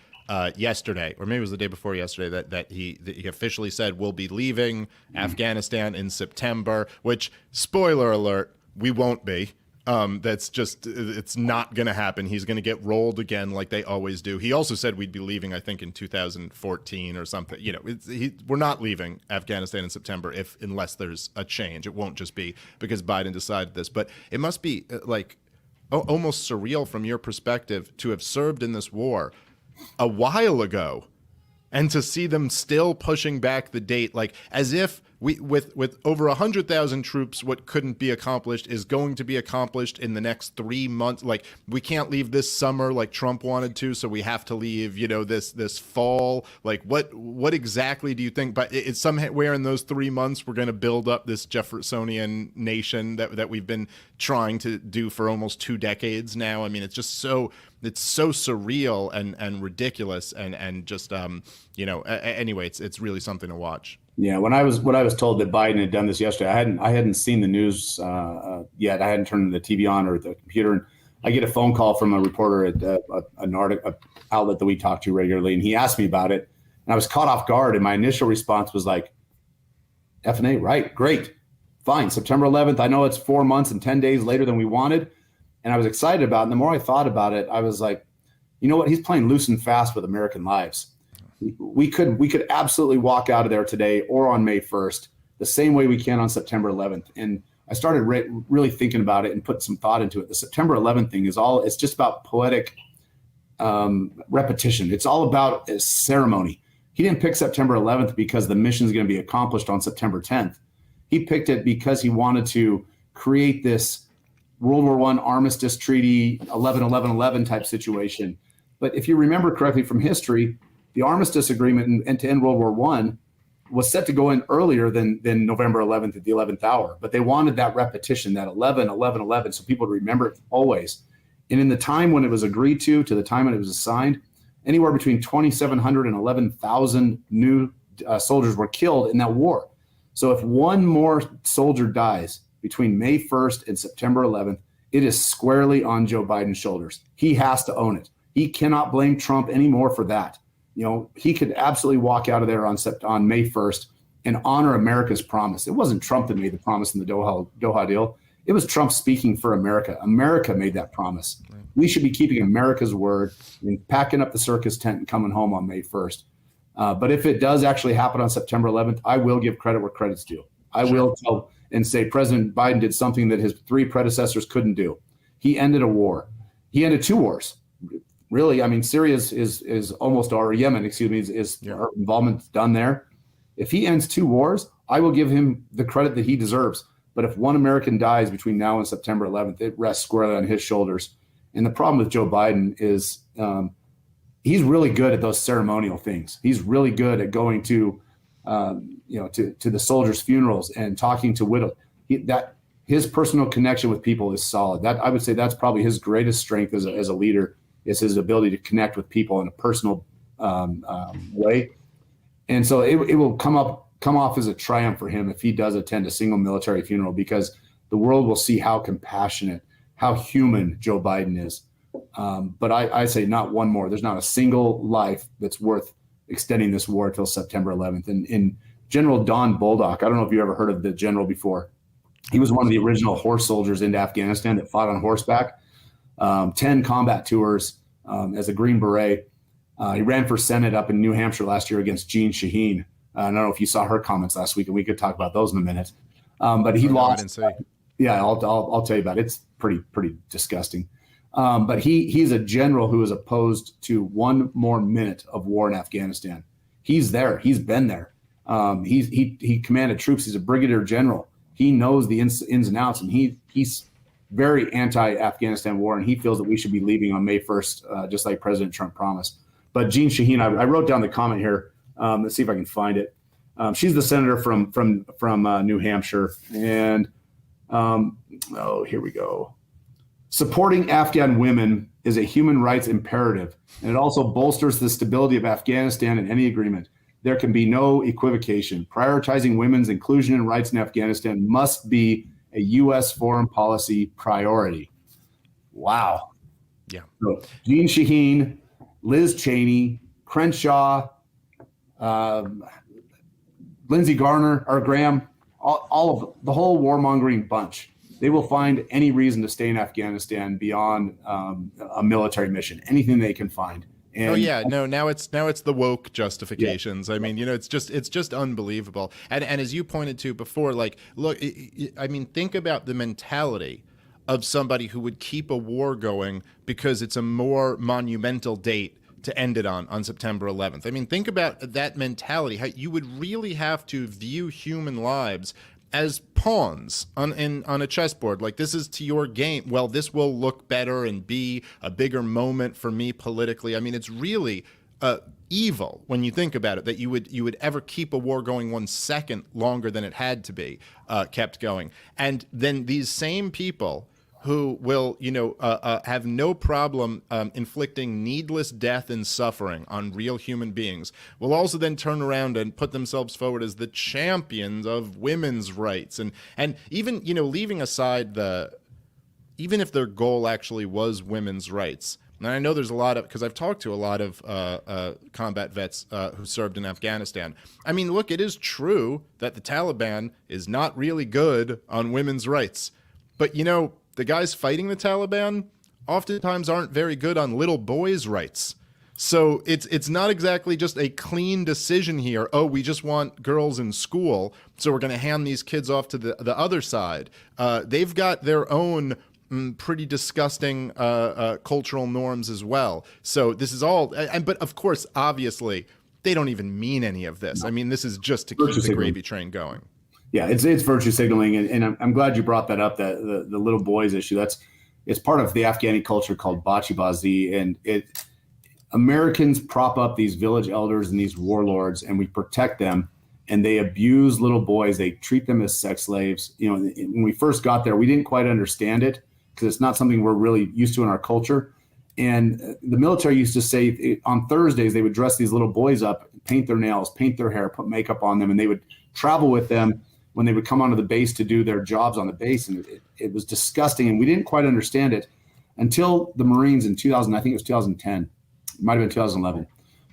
yesterday, or maybe it was the day before yesterday, that he officially said we'll be leaving Afghanistan in September, which, spoiler alert, we won't be. It's not going to happen. He's going to get rolled again like they always do. He also said we'd be leaving, I think, in 2014 or something. We're not leaving Afghanistan in September unless there's a change. It won't just be because Biden decided this. But it must be almost surreal from your perspective to have served in this war a while ago and to see them still pushing back the date, as if with over 100,000 troops, what couldn't be accomplished is going to be accomplished in the next 3 months. We can't leave this summer like Trump wanted to, so we have to leave, this fall. What exactly do you think? But it's somewhere in those 3 months we're going to build up this Jeffersonian nation that we've been trying to do for almost 2 decades now. I mean, it's just so surreal and ridiculous and just anyway, it's really something to watch. Yeah, when I was told that Biden had done this yesterday, I hadn't seen the news yet. I hadn't turned the TV on or the computer, and I get a phone call from a reporter at an outlet that we talk to regularly, and he asked me about it, and I was caught off guard. And my initial response was like, "F&A, right? Great, fine. September 11th. I know it's 4 months and 10 days later than we wanted." And I was excited about it. And the more I thought about it, I was like, you know what? He's playing loose and fast with American lives. We could absolutely walk out of there today or on May 1st the same way we can on September 11th. And I started really thinking about it and put some thought into it. The September 11th thing it's just about poetic repetition. It's all about a ceremony. He didn't pick September 11th because the mission is going to be accomplished on September 10th. He picked it because he wanted to create this World War I armistice treaty, 11-11-11 type situation. But if you remember correctly from history, the armistice agreement and to end World War I was set to go in earlier than November 11th at the 11th hour. But they wanted that repetition, that 11-11-11, so people would remember it always. And in the time when it was agreed to the time when it was assigned, anywhere between 2,700 and 11,000 new soldiers were killed in that war. So if one more soldier dies between May 1st and September 11th, it is squarely on Joe Biden's shoulders. He has to own it. He cannot blame Trump anymore for that. He could absolutely walk out of there on May 1st and honor America's promise. It wasn't Trump that made the promise in the Doha deal. It was Trump speaking for America. America made that promise. Right. We should be keeping America's word and packing up the circus tent and coming home on May 1st. But if it does actually happen on September 11th, I will give credit where credit's due. I will tell and say President Biden did something that his 3 predecessors couldn't do. He ended a war. He ended 2 wars. Really, I mean, Syria is almost, or Yemen, is our involvement done there. If he ends 2 wars, I will give him the credit that he deserves. But if one American dies between now and September 11th, it rests squarely on his shoulders. And the problem with Joe Biden is he's really good at those ceremonial things. He's really good at going to to the soldiers' funerals and talking to widows. His personal connection with people is solid. That I would say that's probably his greatest strength as a leader, is his ability to connect with people in a personal way. And so it will come off as a triumph for him if he does attend a single military funeral, because the world will see how compassionate, how human Joe Biden is. But I say not one more. There's not a single life that's worth extending this war till September 11th. And General Don Bolduc, I don't know if you ever heard of the general before. He was one of the original horse soldiers into Afghanistan that fought on horseback, 10 combat tours as a Green Beret. He ran for Senate up in New Hampshire last year against Jean Shaheen. I don't know if you saw her comments last week, and we could talk about those in a minute. But he lost. I didn't see. Yeah, I'll tell you about it. It's pretty disgusting. But he's a general who is opposed to one more minute of war in Afghanistan. He's there. He's been there. He commanded troops. He's a brigadier general. He knows the ins and outs, and he's very anti-Afghanistan war, and he feels that we should be leaving on May 1st, just like President Trump promised. But Jean Shaheen, I wrote down the comment here. Let's see if I can find it. She's the senator from New Hampshire, and here we go. Supporting Afghan women is a human rights imperative, and it also bolsters the stability of Afghanistan in any agreement. There can be no equivocation. Prioritizing women's inclusion and rights in Afghanistan must be a U.S. foreign policy priority. Wow. Yeah. So, Jean Shaheen, Liz Cheney, Crenshaw, Lindsey Garner, or Graham, all of the whole warmongering bunch. They will find any reason to stay in Afghanistan beyond a military mission, anything they can find. And now it's the woke justifications. Yeah. I mean, it's just unbelievable. And as you pointed to before, like, look, I mean, think about the mentality of somebody who would keep a war going because it's a more monumental date to end it on September 11th. I mean, think about that mentality. How you would really have to view human lives as pawns on a chessboard. Like, this is to your game. Well, this will look better and be a bigger moment for me politically. I mean, it's really evil when you think about it, that you would ever keep a war going 1 second longer than it had to be kept going. And then these same people who will, have no problem inflicting needless death and suffering on real human beings, will also then turn around and put themselves forward as the champions of women's rights. And even, leaving aside even if their goal actually was women's rights, and I know there's a lot of, because I've talked to a lot of combat vets who served in Afghanistan. I mean, look, it is true that the Taliban is not really good on women's rights. But, the guys fighting the Taliban oftentimes aren't very good on little boys' rights. So it's not exactly just a clean decision here. Oh, we just want girls in school, so we're going to hand these kids off to the other side. They've got their own pretty disgusting cultural norms as well. So this is all, but of course, obviously, they don't even mean any of this. I mean, this is just to keep the gravy train going. Yeah, it's virtue signaling, and I'm glad you brought that up. That the little boys issue, it's part of the Afghani culture called bachibazi, and Americans prop up these village elders and these warlords, and we protect them, and they abuse little boys. They treat them as sex slaves. When we first got there, we didn't quite understand it because it's not something we're really used to in our culture. And the military used to say on Thursdays they would dress these little boys up, paint their nails, paint their hair, put makeup on them, and they would travel with them when they would come onto the base to do their jobs on the base. And it was disgusting, and we didn't quite understand it until the Marines in 2000, I think it was 2010, it might have been 2011.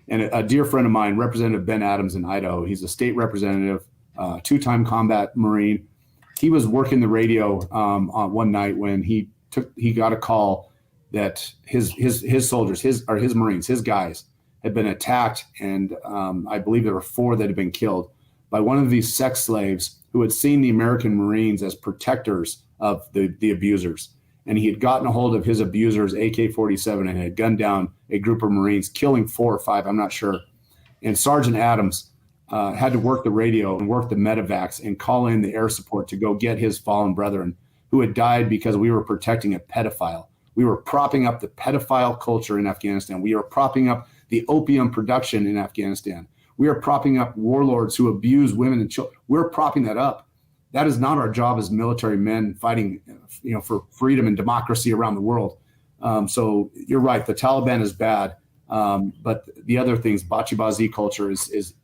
And a dear friend of mine, Representative Ben Adams in Idaho, he's a state representative, two-time combat Marine. He was working the radio on one night when he got a call that his soldiers, his Marines, his guys had been attacked. And I believe there were 4 that had been killed by one of these sex slaves who had seen the American Marines as protectors of the abusers. And he had gotten a hold of his abuser's AK-47 and had gunned down a group of Marines, killing 4 or 5, I'm not sure. And Sergeant Adams had to work the radio and work the medevacs and call in the air support to go get his fallen brethren who had died because we were protecting a pedophile. We were propping up the pedophile culture in Afghanistan. We were propping up the opium production in Afghanistan. We are propping up warlords who abuse women and children. We're propping that up. That is not our job as military men fighting, for freedom and democracy around the world. So you're right. The Taliban is bad, but the other things, bachi-bazi culture is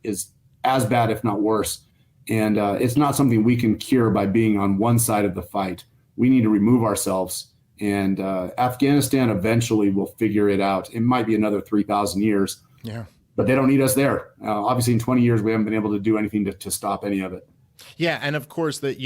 as bad, if not worse. And it's not something we can cure by being on one side of the fight. We need to remove ourselves. And Afghanistan eventually will figure it out. It might be another 3,000 years. Yeah. But they don't need us there. Obviously, in 20 years, we haven't been able to do anything to stop any of it. Yeah, and of course that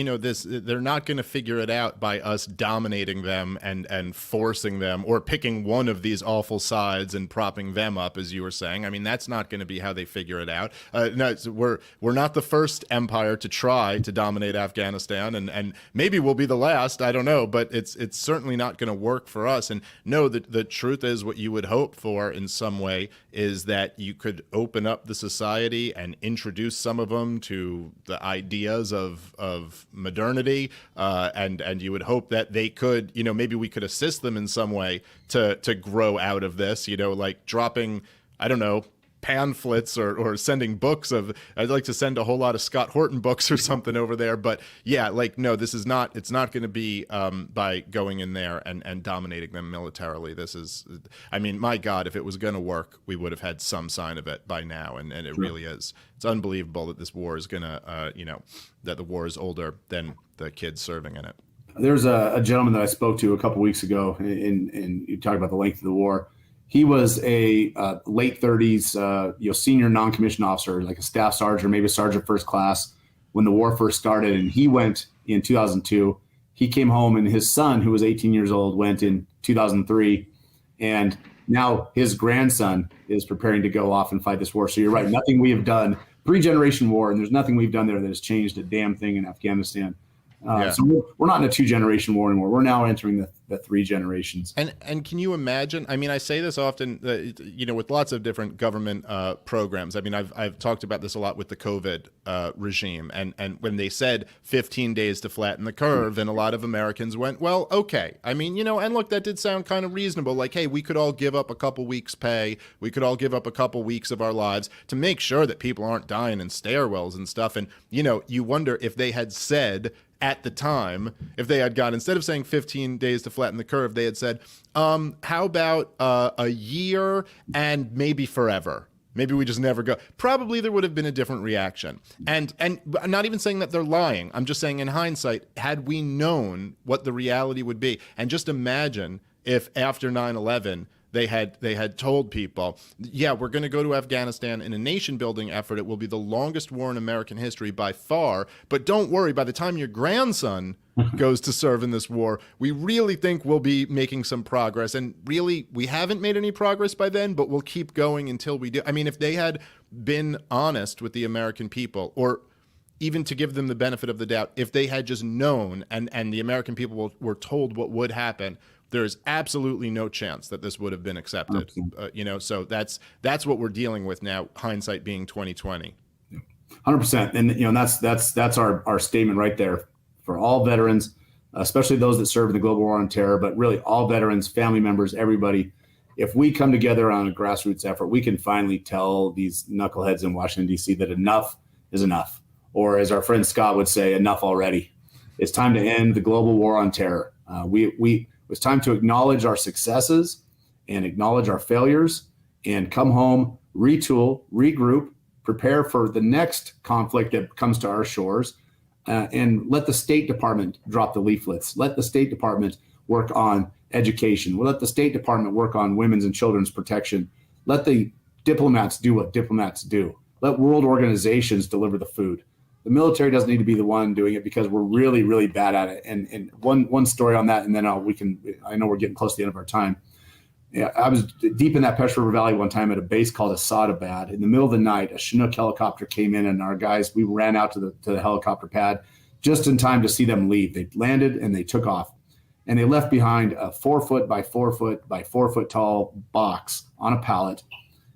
they're not going to figure it out by us dominating them and forcing them or picking one of these awful sides and propping them up, as you were saying. I mean, that's not going to be how they figure it out. No, we're not the first empire to try to dominate Afghanistan, and maybe we'll be the last. I don't know, but it's certainly not going to work for us. And no, the truth is, what you would hope for in some way is that you could open up the society and introduce some of them to the ideas of modernity, and you would hope that they could, maybe we could assist them in some way to grow out of this, like dropping, I don't know, pamphlets or sending books I'd like to send a whole lot of Scott Horton books or something over there. But yeah, no, it's not going to be by going in there and dominating them militarily. This is, I mean, my God, if it was going to work, we would have had some sign of it by now. And it really is. It's unbelievable that this war is going to, that the war is older than the kids serving in it. There's a gentleman that I spoke to a couple weeks ago, and you talk about the length of the war. He was a late 30s, senior non-commissioned officer, like a staff sergeant, maybe a sergeant first class, when the war first started. And he went in 2002. He came home, and his son, who was 18 years old, went in 2003. And now his grandson is preparing to go off and fight this war. So you're right. Nothing we have done, 3-generation war, and there's nothing we've done there that has changed a damn thing in Afghanistan. So we're not in a 2-generation war anymore. We're now entering the 3 generations. And can you imagine? I mean, I say this often, with lots of different government programs. I mean, I've talked about this a lot with the COVID regime, and when they said 15 days to flatten the curve, and a lot of Americans went, well, okay. I mean, and look, that did sound kind of reasonable. Like, hey, we could all give up a couple weeks' pay. We could all give up a couple weeks of our lives to make sure that people aren't dying in stairwells and stuff. And you wonder if they had said, at the time, if they had got, instead of saying 15 days to flatten the curve, they had said, how about a year and maybe forever? Maybe we just never go. Probably there would have been a different reaction. And I'm not even saying that they're lying. I'm just saying in hindsight, had we known what the reality would be, and just imagine if after 9/11, they had told people, yeah, we're going to go to Afghanistan in a nation-building effort. It will be the longest war in American history by far. But don't worry, by the time your grandson goes to serve in this war, we really think we'll be making some progress. And really, we haven't made any progress by then, but we'll keep going until we do. I mean, if they had been honest with the American people, or even to give them the benefit of the doubt, if they had just known and the American people were told what would happen, there is absolutely no chance that this would have been accepted. So that's what we're dealing with now, hindsight being 2020. 100%. And that's our statement right there for all veterans, especially those that serve in the global war on terror, but really all veterans, family members, everybody. If we come together on a grassroots effort, we can finally tell these knuckleheads in Washington, D.C. that enough is enough. Or as our friend Scott would say, enough already. It's time to end the global war on terror. It's time to acknowledge our successes and acknowledge our failures and come home, retool, regroup, prepare for the next conflict that comes to our shores, and let the State Department drop the leaflets. Let the State Department work on education. We'll let the State Department work on women's and children's protection. Let the diplomats do what diplomats do. Let world organizations deliver the food. The military doesn't need to be the one doing it because we're really, really bad at it. And one story on that, and then I know we're getting close to the end of our time. Yeah, I was deep in that Pesh River Valley one time at a base called Asadabad. In the middle of the night, a Chinook helicopter came in, and our guys, we ran out to the helicopter pad just in time to see them leave. They landed and they took off, and they left behind a 4-foot by 4-foot by 4-foot tall box on a pallet.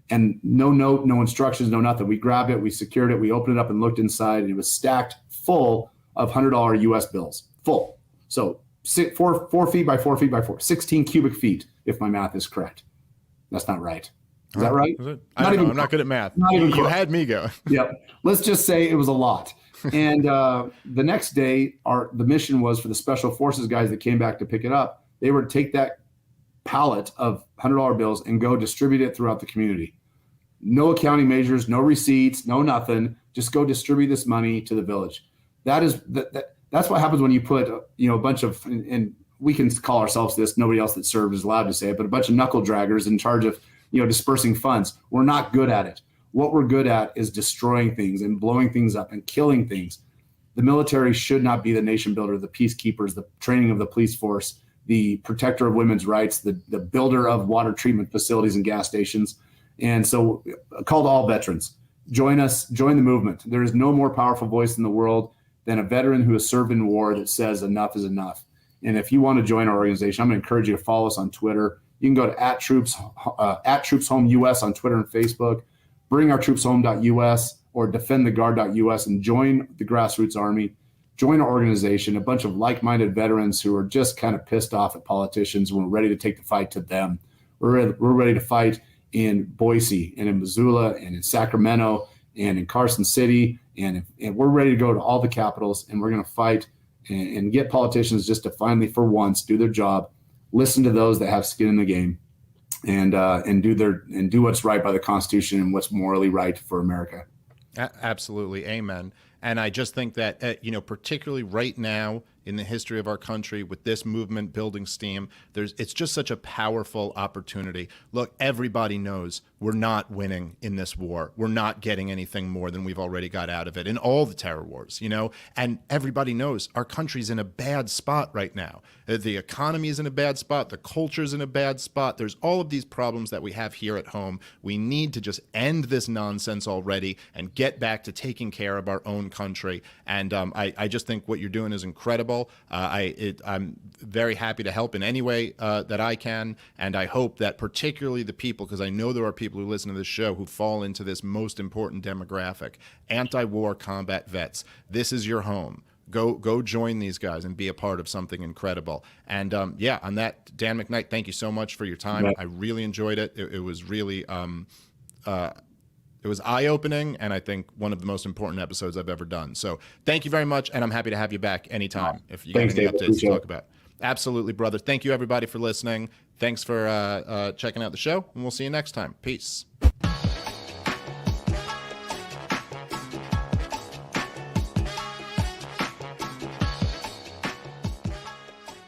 And no note, no instructions, no nothing. We grabbed it, we secured it, we opened it up and looked inside, and it was stacked full of $100 US bills, full. So 4 feet by 4 feet by 4, 16 cubic feet, if my math is correct. That's not right. Is that right? Is it? I don't know. I'm not good at math. Not even You close. had me go. Yep. Let's just say it was a lot. And the next day, the mission was for the special forces guys that came back to pick it up. They were to take that pallet of $100 bills and go distribute it throughout the community. No accounting measures, no receipts, no nothing. Just go distribute this money to the village. That's what happens when you put a bunch of, and we can call ourselves this. Nobody else that served is allowed to say it, but a bunch of knuckle draggers in charge of dispersing funds. We're not good at it. What we're good at is destroying things and blowing things up and killing things. The military should not be the nation builder, the peacekeepers, the training of the police force, the protector of women's rights, the builder of water treatment facilities and gas stations. And so a call to all veterans, join us, join the movement. There is no more powerful voice in the world than a veteran who has served in war that says enough is enough. And if you want to join our organization, I'm going to encourage you to follow us on Twitter. You can go to @TroopsHomeUS on Twitter and Facebook. BringOurTroopsHome.us or DefendTheGuard.us and join the grassroots army. Join our organization, a bunch of like-minded veterans who are just kind of pissed off at politicians. We're ready to take the fight to them. We're ready to fight in Boise and in Missoula and in Sacramento and in Carson City. And we're ready to go to all the capitals, and we're going to fight and get politicians just to finally, for once, do their job, listen to those that have skin in the game, and do what's right by the Constitution and what's morally right for America. Absolutely. Amen. And I just think that, particularly right now in the history of our country with this movement building steam, it's just such a powerful opportunity. Look, everybody knows we're not winning in this war. We're not getting anything more than we've already got out of it in all the terror wars, and everybody knows our country's in a bad spot right now. The economy is in a bad spot. The culture's in a bad spot. There's all of these problems that we have here at home. We need to just end this nonsense already and get back to taking care of our own country. And I just think what you're doing is incredible. I'm very happy to help in any way that I can, and I hope that particularly the people, because I know there are people who listen to this show who fall into this most important demographic, anti-war combat vets. This is your home. Go join these guys and be a part of something incredible. And on that, Dan McKnight, thank you so much for your time. Right. I really enjoyed it. It was really it was eye-opening, and I think one of the most important episodes I've ever done. So thank you very much, and I'm happy to have you back anytime if you got any updates to talk about. Absolutely, brother. Thank you, everybody, for listening. Thanks for checking out the show, and we'll see you next time. Peace.